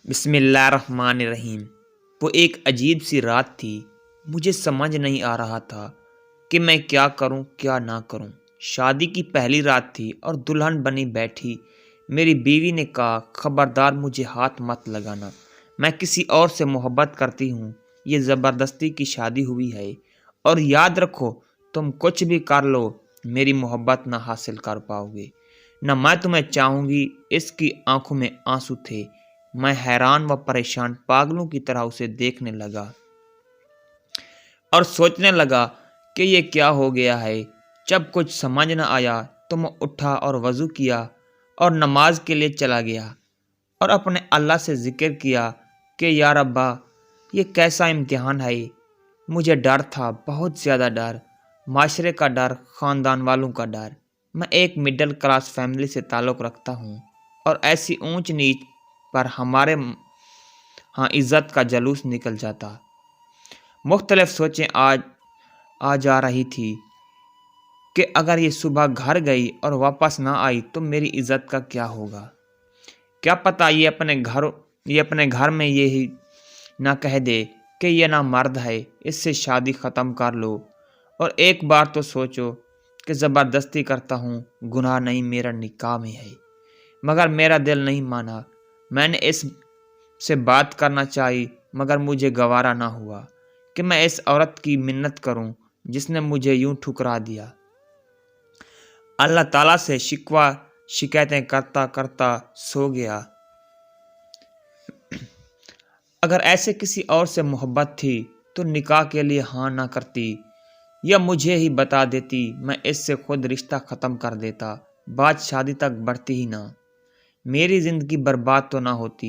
بسم اللہ الرحمن الرحیم۔ وہ ایک عجیب سی رات تھی۔ مجھے سمجھ نہیں آ رہا تھا کہ میں کیا کروں کیا نہ کروں۔ شادی کی پہلی رات تھی اور دلہن بنی بیٹھی میری بیوی نے کہا، خبردار مجھے ہاتھ مت لگانا، میں کسی اور سے محبت کرتی ہوں، یہ زبردستی کی شادی ہوئی ہے، اور یاد رکھو تم کچھ بھی کر لو میری محبت نہ حاصل کر پاؤ گے، نہ میں تمہیں چاہوں گی۔ اس کی آنکھوں میں آنسو تھے۔ میں حیران و پریشان پاگلوں کی طرح اسے دیکھنے لگا اور سوچنے لگا کہ یہ کیا ہو گیا ہے۔ جب کچھ سمجھ نہ آیا تو میں اٹھا اور وضو کیا اور نماز کے لیے چلا گیا اور اپنے اللہ سے ذکر کیا کہ یا ربا، یہ کیسا امتحان ہے۔ مجھے ڈر تھا، بہت زیادہ ڈر، معاشرے کا ڈر، خاندان والوں کا ڈر۔ میں ایک مڈل کلاس فیملی سے تعلق رکھتا ہوں اور ایسی اونچ نیچ پر ہمارے ہاں عزت کا جلوس نکل جاتا۔ مختلف سوچیں آ جا رہی تھی کہ اگر یہ صبح گھر گئی اور واپس نہ آئی تو میری عزت کا کیا ہوگا۔ کیا پتہ یہ اپنے گھر میں یہی نہ کہہ دے کہ یہ نہ مرد ہے، اس سے شادی ختم کر لو۔ اور ایک بار تو سوچو کہ زبردستی کرتا ہوں، گناہ نہیں، میرا نکاح میں ہے، مگر میرا دل نہیں مانا۔ میں نے اس سے بات کرنا چاہی مگر مجھے گوارا نہ ہوا کہ میں اس عورت کی منت کروں جس نے مجھے یوں ٹھکرا دیا۔ اللہ تعالیٰ سے شکوہ شکایتیں کرتا کرتا سو گیا۔ اگر ایسے کسی اور سے محبت تھی تو نکاح کے لیے ہاں نہ کرتی یا مجھے ہی بتا دیتی، میں اس سے خود رشتہ ختم کر دیتا، بات شادی تک بڑھتی ہی نہ، میری زندگی برباد تو نہ ہوتی۔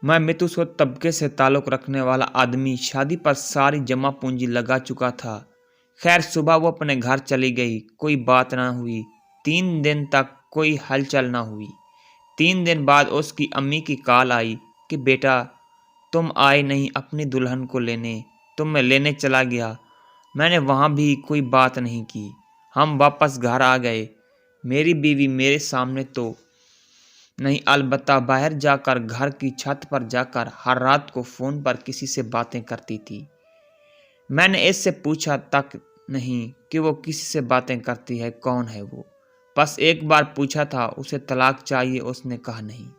میں متوسط طبقے سے تعلق رکھنے والا آدمی، شادی پر ساری جمع پونجی لگا چکا تھا۔ خیر، صبح وہ اپنے گھر چلی گئی، کوئی بات نہ ہوئی، 3 دن تک کوئی ہلچل نہ ہوئی۔ 3 دن بعد اس کی امی کی کال آئی کہ بیٹا تم آئے نہیں اپنی دلہن کو لینے، تم میں لینے چلا گیا۔ میں نے وہاں بھی کوئی بات نہیں کی، ہم واپس گھر آ گئے۔ میری بیوی میرے سامنے تو نہیں، البتہ باہر جا کر گھر کی چھت پر جا کر ہر رات کو فون پر کسی سے باتیں کرتی تھی۔ میں نے اس سے پوچھا تک نہیں کہ وہ کسی سے باتیں کرتی ہے، کون ہے وہ، بس ایک بار پوچھا تھا اسے طلاق چاہیے، اس نے کہا نہیں۔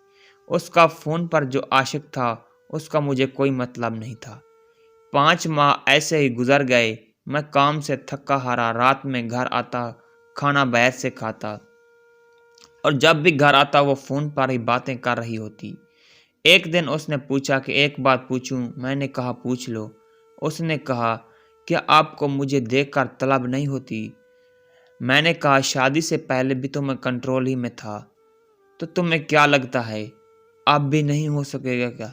اس کا فون پر جو عاشق تھا اس کا مجھے کوئی مطلب نہیں تھا۔ 5 ماہ ایسے ہی گزر گئے۔ میں کام سے تھکا ہارا رات میں گھر آتا، کھانا باہر سے کھاتا، اور جب بھی گھر آتا وہ فون پر ہی باتیں کر رہی ہوتی۔ ایک دن اس نے پوچھا کہ ایک بات پوچھوں؟ میں نے کہا پوچھ لو۔ اس نے کہا کیا آپ کو مجھے دیکھ کر طلب نہیں ہوتی؟ میں نے کہا شادی سے پہلے بھی تو میں کنٹرول ہی میں تھا، تو تمہیں کیا لگتا ہے اب بھی نہیں ہو سکے گا کیا؟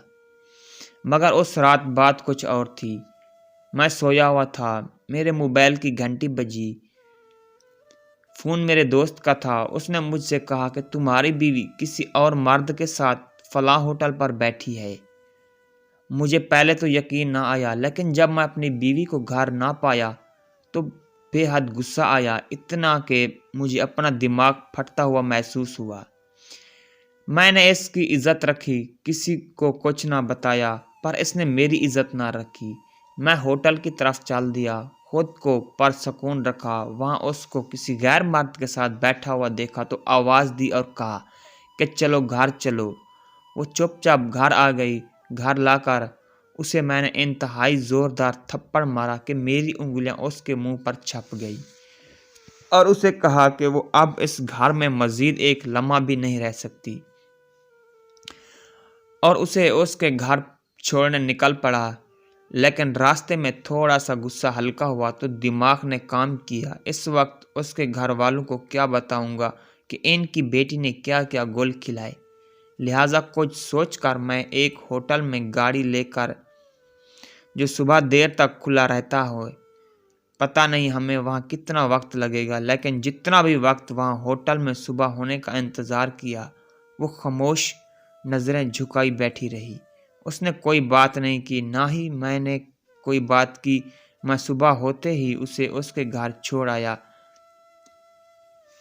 مگر اس رات بات کچھ اور تھی۔ میں سویا ہوا تھا، میرے موبائل کی گھنٹی بجی، فون میرے دوست کا تھا۔ اس نے مجھ سے کہا کہ تمہاری بیوی کسی اور مرد کے ساتھ فلاں ہوٹل پر بیٹھی ہے۔ مجھے پہلے تو یقین نہ آیا، لیکن جب میں اپنی بیوی کو گھر نہ پایا تو بے حد غصہ آیا، اتنا کہ مجھے اپنا دماغ پھٹتا ہوا محسوس ہوا۔ میں نے اس کی عزت رکھی، کسی کو کچھ نہ بتایا، پر اس نے میری عزت نہ رکھی۔ میں ہوٹل کی طرف چل دیا، خود کو پرسکون رکھا۔ وہاں اس کو کسی غیر مرد کے ساتھ بیٹھا ہوا دیکھا تو آواز دی اور کہا کہ چلو گھر چلو۔ وہ چپ چاپ گھر آ گئی۔ گھر لا کر اسے میں نے انتہائی زوردار تھپڑ مارا کہ میری انگلیاں اس کے منہ پر چھپ گئی، اور اسے کہا کہ وہ اب اس گھر میں مزید ایک لمحہ بھی نہیں رہ سکتی، اور اسے اس کے گھر چھوڑنے نکل پڑا۔ لیکن راستے میں تھوڑا سا غصہ ہلکا ہوا تو دماغ نے کام کیا۔ اس وقت اس کے گھر والوں کو کیا بتاؤں گا کہ ان کی بیٹی نے کیا کیا گول کھلائے، لہٰذا کچھ سوچ کر میں ایک ہوٹل میں گاڑی لے کر، جو صبح دیر تک کھلا رہتا ہو، پتہ نہیں ہمیں وہاں کتنا وقت لگے گا، لیکن جتنا بھی وقت وہاں ہوٹل میں صبح ہونے کا انتظار کیا، وہ خاموش نظریں جھکائی بیٹھی رہی۔ اس نے کوئی بات نہیں کی، نہ ہی میں نے کوئی بات کی۔ میں صبح ہوتے ہی اسے اس کے گھر چھوڑ آیا۔